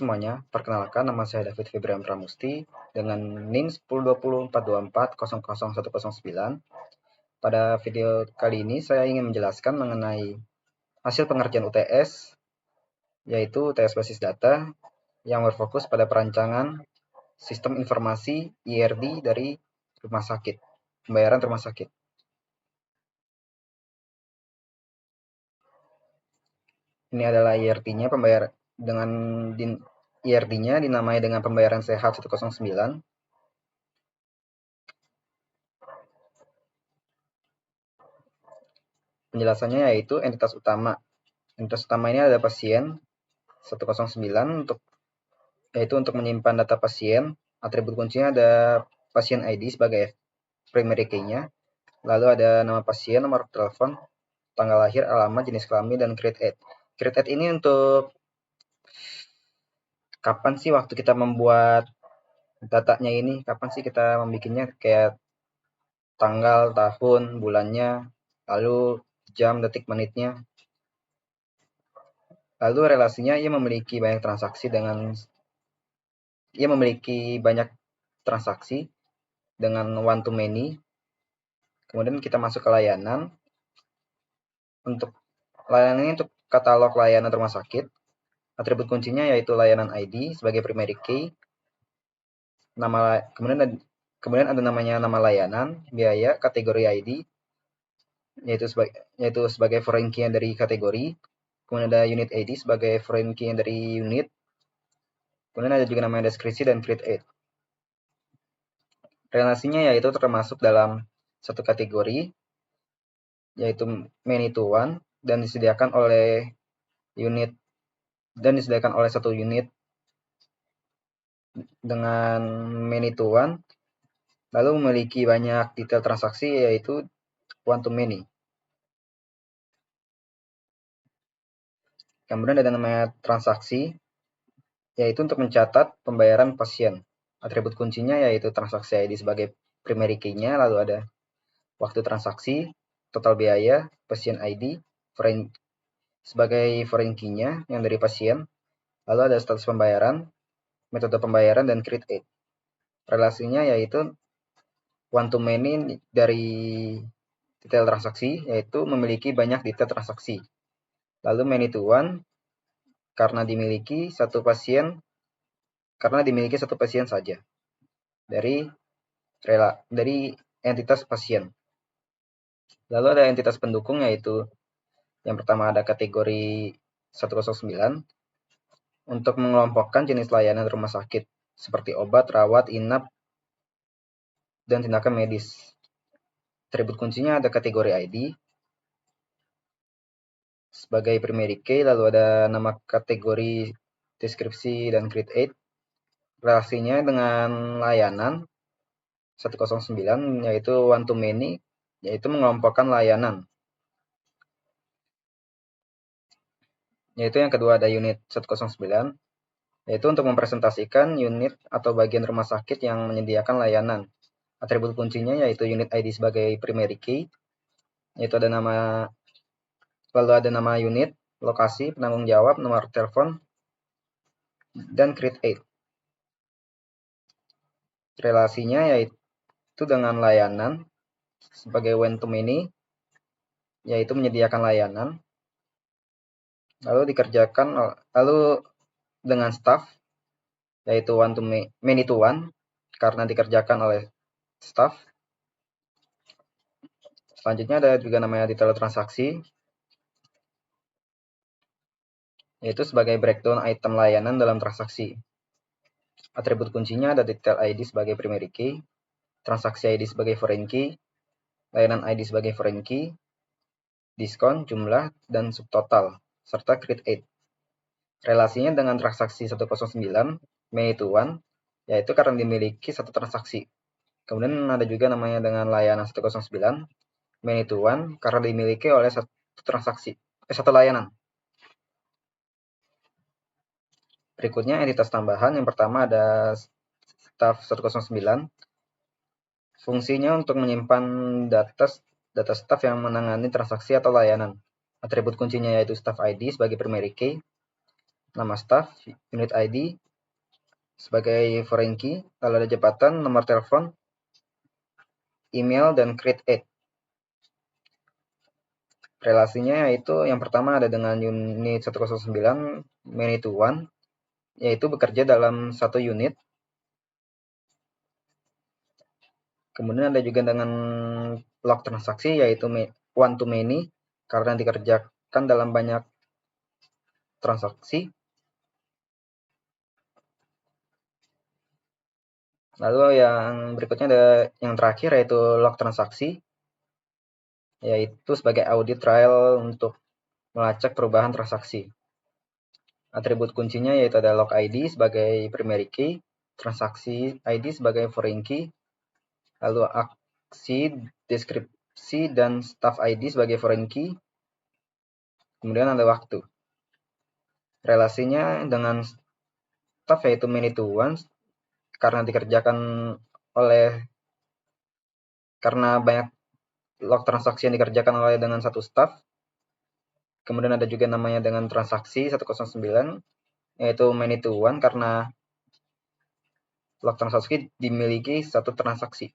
semuanya, perkenalkan nama saya David Febrian Pramusti dengan NIM 102042400109. Pada video kali ini saya ingin menjelaskan mengenai hasil pengerjaan UTS, yaitu UTS Basis Data yang berfokus pada perancangan sistem informasi IRD dari rumah sakit, pembayaran rumah sakit. Ini adalah IRD-nya, IRD-nya dinamai dengan pembayaran sehat 109. Penjelasannya yaitu entitas utama. Entitas utama ini ada pasien 109 yaitu untuk menyimpan data pasien. Atribut kuncinya ada pasien ID sebagai primary key-nya. Lalu ada nama pasien, nomor telepon, tanggal lahir, alamat, jenis kelamin, dan create add. Create add ini untuk kapan sih waktu kita membuat datanya ini, kapan sih kita membikinnya, kayak tanggal, tahun, bulannya, lalu jam, detik, menitnya. Lalu relasinya ia memiliki banyak transaksi dengan one to many. Kemudian kita masuk ke layanan. Untuk layanan ini untuk katalog layanan rumah sakit. Atribut kuncinya yaitu layanan ID sebagai primary key. Kemudian ada namanya nama layanan, biaya, kategori ID, yaitu sebagai foreign key dari kategori. Kemudian ada unit ID sebagai foreign key dari unit. Kemudian ada juga namanya deskripsi dan create add. Relasinya yaitu termasuk dalam satu kategori, yaitu many to one, dan disediakan oleh satu unit dengan many to one, lalu memiliki banyak detail transaksi yaitu one to many. Kemudian ada namanya transaksi, yaitu untuk mencatat pembayaran pasien. Atribut kuncinya yaitu transaksi ID sebagai primary key-nya, lalu ada waktu transaksi, total biaya, pasien ID, sebagai foreign key-nya yang dari pasien, lalu ada status pembayaran, metode pembayaran, dan create add. Relasinya yaitu one to many dari detail transaksi, yaitu memiliki banyak detail transaksi. Lalu many to one karena dimiliki satu pasien saja dari entitas pasien. Lalu ada entitas pendukung, yaitu yang pertama ada kategori 109 untuk mengelompokkan jenis layanan rumah sakit seperti obat, rawat, inap, dan tindakan medis. Atribut kuncinya ada kategori ID sebagai primary key, lalu ada nama kategori, deskripsi, dan create add. Relasinya dengan layanan 109 yaitu one to many, yaitu mengelompokkan layanan. Yaitu yang kedua ada unit 109, yaitu untuk mempresentasikan unit atau bagian rumah sakit yang menyediakan layanan. Atribut kuncinya yaitu unit ID sebagai primary key, yaitu lalu ada nama unit, lokasi, penanggung jawab, nomor telepon, dan create add. Relasinya yaitu dengan layanan sebagai one to many, yaitu menyediakan layanan. Lalu dengan staff, yaitu many to one karena dikerjakan oleh staff. Selanjutnya ada juga namanya detail transaksi, yaitu sebagai breakdown item layanan dalam transaksi. Atribut kuncinya ada detail ID sebagai primary key, transaksi ID sebagai foreign key, layanan ID sebagai foreign key, diskon, jumlah, dan subtotal, serta create add. Relasinya dengan transaksi 109, many to one, yaitu karena dimiliki satu transaksi. Kemudian ada juga namanya dengan layanan 109, many to one, karena dimiliki oleh satu layanan. Berikutnya entitas tambahan. Yang pertama ada staff 109. Fungsinya untuk menyimpan data staff yang menangani transaksi atau layanan. Atribut kuncinya yaitu staff ID sebagai primary key. nama staff, unit ID sebagai foreign key, lalu ada jabatan, nomor telepon, email, dan create add. Relasinya yaitu yang pertama ada dengan unit 109 many to one, yaitu bekerja dalam satu unit. Kemudian ada juga dengan log transaksi yaitu one to many karena dikerjakan dalam banyak transaksi. Lalu yang berikutnya ada yang terakhir yaitu log transaksi, yaitu sebagai audit trail untuk melacak perubahan transaksi. Atribut kuncinya yaitu ada log ID sebagai primary key, transaksi ID sebagai foreign key, lalu aksi, deskripsi, dan staff ID sebagai foreign key. Kemudian ada waktu. Relasinya dengan staff yaitu many to one karena dikerjakan karena banyak log transaksi yang dikerjakan oleh dengan satu staff. Kemudian ada juga namanya dengan transaksi 109 yaitu many to one karena log transaksi dimiliki satu transaksi.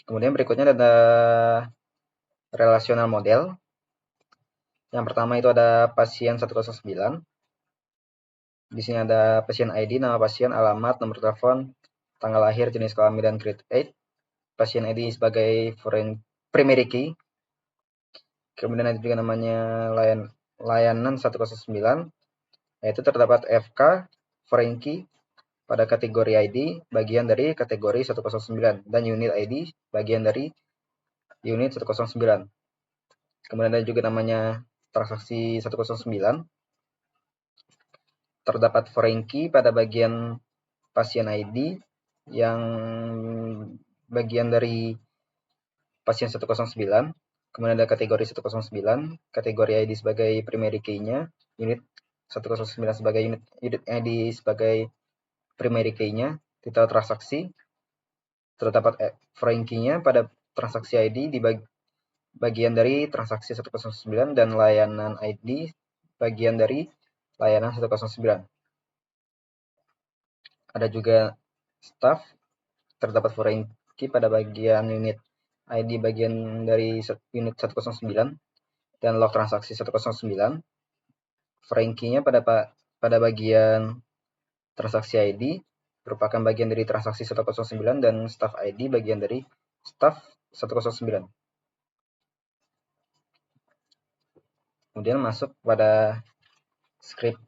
Kemudian berikutnya ada relational model. Yang pertama itu ada pasien 109. Di sini ada pasien ID, nama pasien, alamat, nomor telepon, tanggal lahir, jenis kelamin, dan grade 8. Pasien ID sebagai primary key. Kemudian ada juga namanya layanan 109, yaitu terdapat FK, foreign key, pada kategori ID, bagian dari kategori 109, dan unit ID, bagian dari unit 109. Kemudian ada juga namanya transaksi 109, terdapat foreign key pada bagian pasien ID yang bagian dari pasien 109. Kemudian ada kategori 109, kategori ID sebagai primary key-nya, unit 109 sebagai unit ID sebagai primary key-nya, titel transaksi, terdapat foreign key-nya pada transaksi ID di bagian dari transaksi 109, dan layanan ID bagian dari layanan 109. Ada juga staff, terdapat foreign key pada bagian unit ID bagian dari unit 109 dan log transaksi 109. Foreign key-nya pada bagian transaksi ID merupakan bagian dari transaksi 109 dan staff ID bagian dari staff 109. Kemudian masuk pada script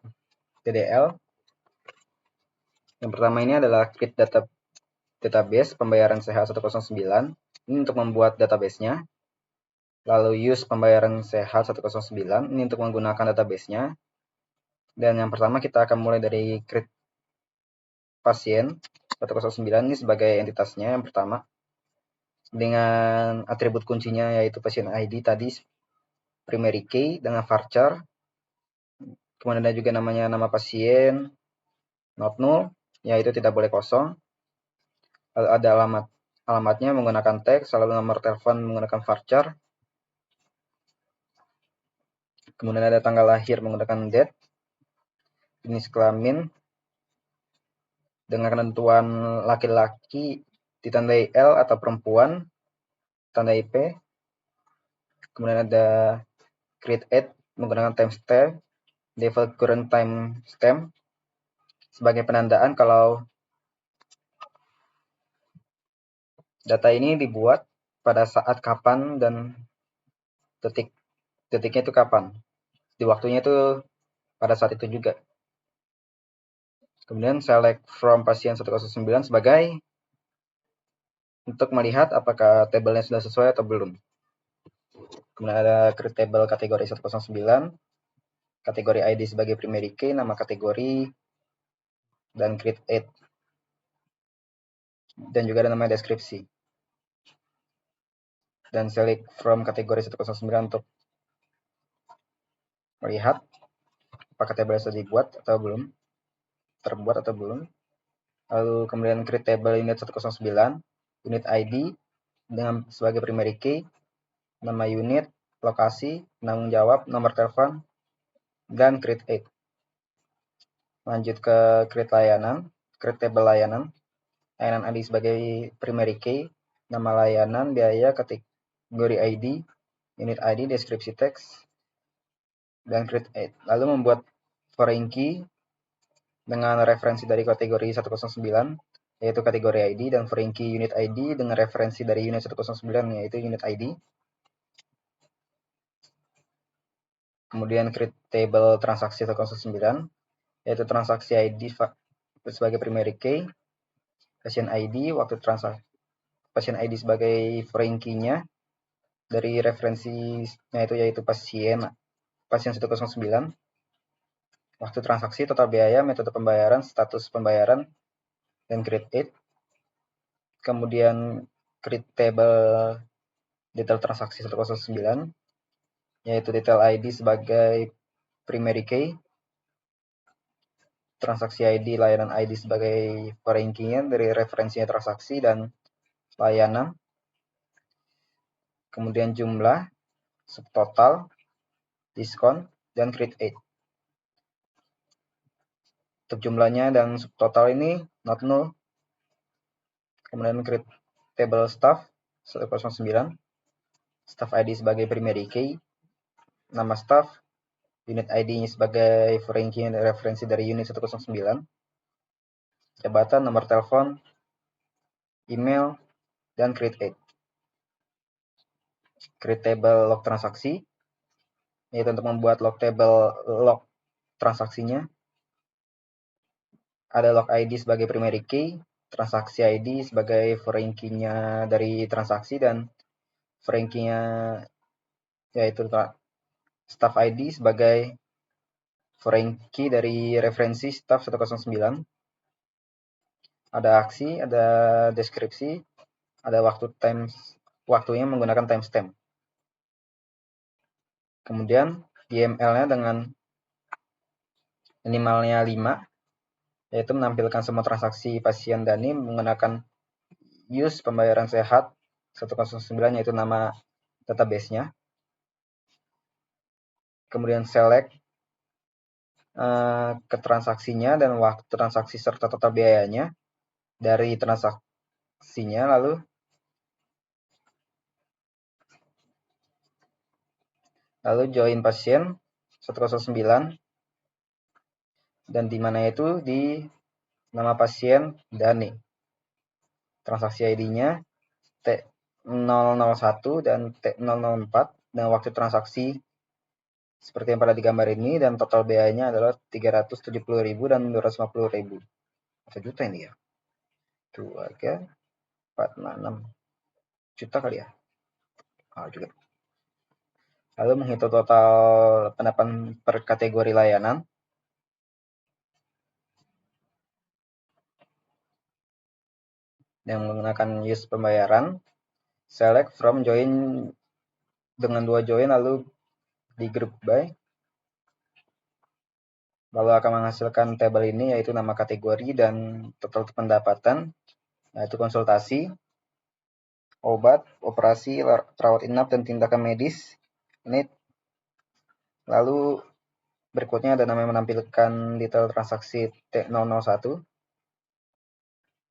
DDL. Yang pertama ini adalah create database pembayaran CH109. Ini untuk membuat database-nya. Lalu use pembayaran CH109. Ini untuk menggunakan database-nya. Dan yang pertama kita akan mulai dari create pasien 109 ini sebagai entitasnya yang pertama. Dengan atribut kuncinya yaitu pasien ID tadi, primary key dengan varchar. Kemudian ada juga namanya nama pasien, not null, yaitu tidak boleh kosong. Lalu ada alamatnya menggunakan teks, lalu nomor telepon menggunakan varchar. Kemudian ada tanggal lahir menggunakan date, jenis kelamin dengan ketentuan laki-laki ditandai L atau perempuan tandai P. Kemudian ada create add menggunakan timestamp, default current timestamp sebagai penandaan kalau data ini dibuat pada saat kapan dan detiknya itu kapan. Di waktunya itu pada saat itu juga. Kemudian select from pasien 109 sebagai untuk melihat apakah tabelnya sudah sesuai atau belum. Kemudian ada create table kategori 109, kategori ID sebagai primary key, nama kategori, dan create add. Dan juga ada namanya deskripsi. Dan select from kategori 109 untuk melihat apakah tabel sudah dibuat atau belum, terbuat atau belum. Lalu kemudian create table unit 109, unit ID dengan sebagai primary key, nama unit, lokasi, penanggung jawab, nomor telepon, dan create 8. Lanjut ke create layanan, create table layanan ID sebagai primary key, nama layanan, biaya, kategori ID, unit ID, deskripsi teks, dan create 8. Lalu membuat foreign key dengan referensi dari kategori 109, yaitu kategori ID, dan foreign key unit ID dengan referensi dari unit 109, yaitu unit ID. Kemudian create table transaksi 109, yaitu transaksi ID sebagai primary key, pasien ID, waktu transaksi pasien ID sebagai foreign key-nya, dari referensinya itu yaitu pasien 109, waktu transaksi, total biaya, metode pembayaran, status pembayaran, dan create 8. Kemudian create table detail transaksi 109, yaitu detail ID sebagai primary key, transaksi ID, layanan ID sebagai foreign key-nya dari referensinya transaksi dan layanan. Kemudian jumlah, subtotal, diskon, dan create 8. Untuk jumlahnya dan subtotal ini not null. Kemudian create table staff 109, staff ID sebagai primary key, nama staff, unit ID-nya sebagai foreign key referensi dari unit 109, jabatan, nomor telepon, email, dan create 8. Create table log transaksi, yaitu untuk membuat log table log transaksinya. Ada log ID sebagai primary key, transaksi ID sebagai foreign key-nya dari transaksi, dan foreign key-nya yaitu staff ID sebagai foreign key dari referensi staff 109. Ada aksi, ada deskripsi, ada waktunya menggunakan timestamp. Kemudian YML-nya dengan minimalnya 5, yaitu menampilkan semua transaksi pasien Dani menggunakan use pembayaran sehat 109, yaitu nama database-nya. Kemudian select ke transaksinya dan waktu transaksi serta total biayanya dari transaksinya, lalu join pasien 109, dan di mana itu di nama pasien Dani. Transaksi ID-nya T001 dan T004, dan waktu transaksi seperti yang pada digambar ini, dan total biayanya adalah 370.000 dan 250.000. 1 juta ini ya. 2, 3, 4, 6 juta kali ya. Juga. Lalu menghitung total pendapat per kategori layanan. Yang menggunakan use pembayaran, select from join dengan 2 join, lalu di group by, lalu akan menghasilkan tabel ini, yaitu nama kategori dan total pendapatan, yaitu konsultasi, obat, operasi, rawat inap, dan tindakan medis, unit. Lalu berikutnya ada nama yang menampilkan detail transaksi T001,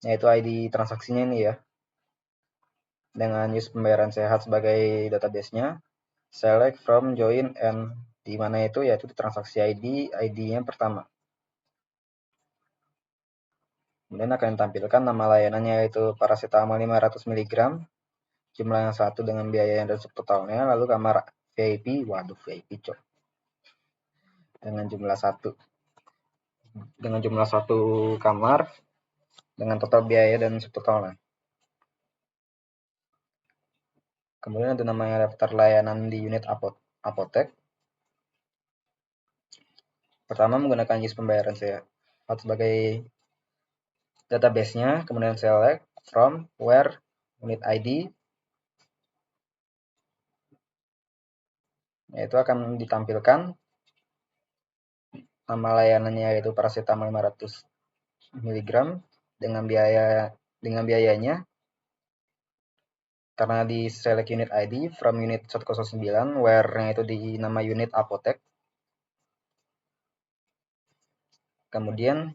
yaitu ID transaksinya ini ya, dengan use pembayaran sehat sebagai database-nya. Select from join and di mana itu, yaitu transaksi ID-nya pertama. Kemudian akan ditampilkan nama layanannya, yaitu paracetamol 500 mg, jumlah yang 1 dengan biaya dan subtotalnya, lalu kamar VIP, waduh VIP cok, dengan jumlah 1 kamar dengan total biaya dan subtotalnya. Kemudian ada namanya daftar layanan di unit apotek. Pertama menggunakan use pembayaran sehat sebagai database-nya, kemudian select from where unit ID, yaitu akan ditampilkan nama layanannya, yaitu paracetamol 500 mg dengan biayanya. Karena di select unit ID from unit 109, where-nya itu di nama unit apotek. Kemudian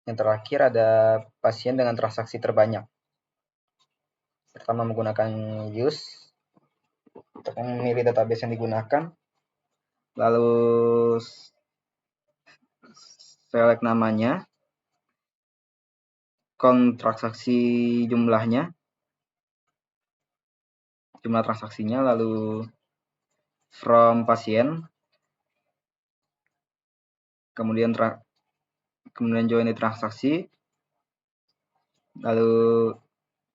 yang terakhir ada pasien dengan transaksi terbanyak. Pertama menggunakan use untuk memilih database yang digunakan, lalu select namanya, count transaksi jumlah transaksinya, lalu from pasien, kemudian join di transaksi, lalu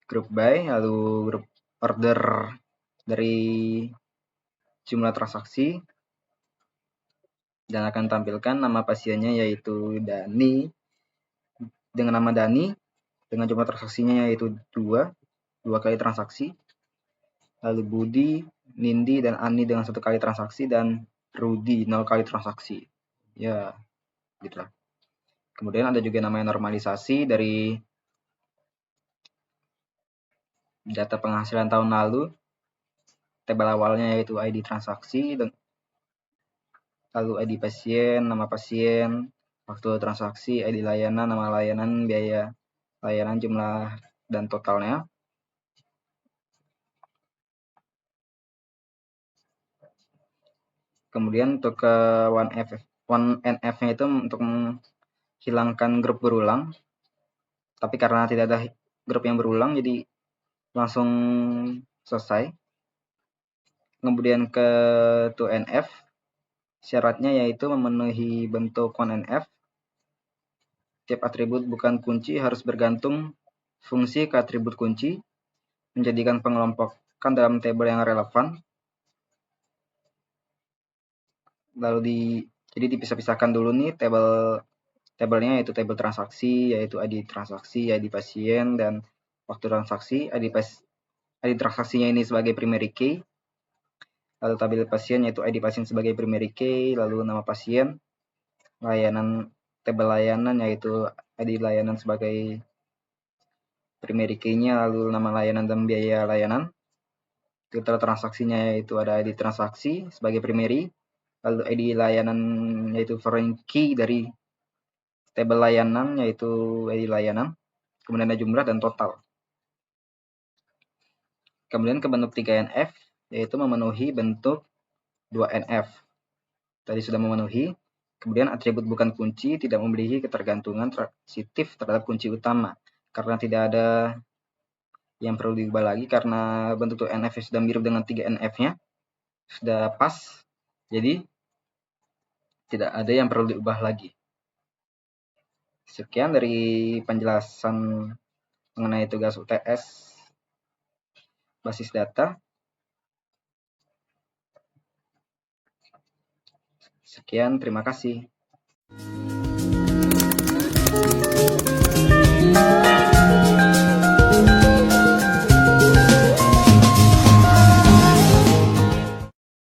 group by, lalu group order dari jumlah transaksi, dan akan tampilkan nama pasiennya yaitu Dani dengan nama Dani dengan jumlah transaksinya yaitu 2 kali transaksi, lalu Budi, Nindi, dan Ani dengan 1 kali transaksi, dan Rudi 0 kali transaksi. Ya, gitu lah. Kemudian ada juga namanya normalisasi dari data penghasilan tahun lalu. Tabel awalnya yaitu ID transaksi, lalu ID pasien, nama pasien, waktu transaksi, ID layanan, nama layanan, biaya layanan, jumlah, dan totalnya. Kemudian untuk ke 1NF-nya itu untuk menghilangkan grup berulang. Tapi karena tidak ada grup yang berulang, jadi langsung selesai. Kemudian ke 2NF, syaratnya yaitu memenuhi bentuk 1NF. Tiap atribut bukan kunci harus bergantung fungsi ke atribut kunci, menjadikan pengelompokan dalam tabel yang relevan. Lalu jadi dipisah-pisahkan dulu nih tabelnya, yaitu tabel transaksi, yaitu ID transaksi, ID pasien, dan waktu transaksi. ID transaksinya ini sebagai primary key, lalu tabel pasien yaitu ID pasien sebagai primary key, lalu nama pasien, layanan, tabel layanan yaitu ID layanan sebagai primary key-nya, lalu nama layanan dan biaya layanan. Total transaksinya yaitu ada ID transaksi sebagai primary, lalu ID layanan yaitu foreign key dari tabel layanan yaitu ID layanan, kemudian ada jumlah dan total. Kemudian ke bentuk 3NF yaitu memenuhi bentuk 2NF. Tadi sudah memenuhi. Kemudian atribut bukan kunci tidak memiliki ketergantungan transitif terhadap kunci utama, karena tidak ada yang perlu diubah lagi karena bentuk 2NF sudah mirip dengan 3NF-nya, sudah pas, jadi tidak ada yang perlu diubah lagi. Sekian dari penjelasan mengenai tugas UTS basis data. Sekian, terima kasih.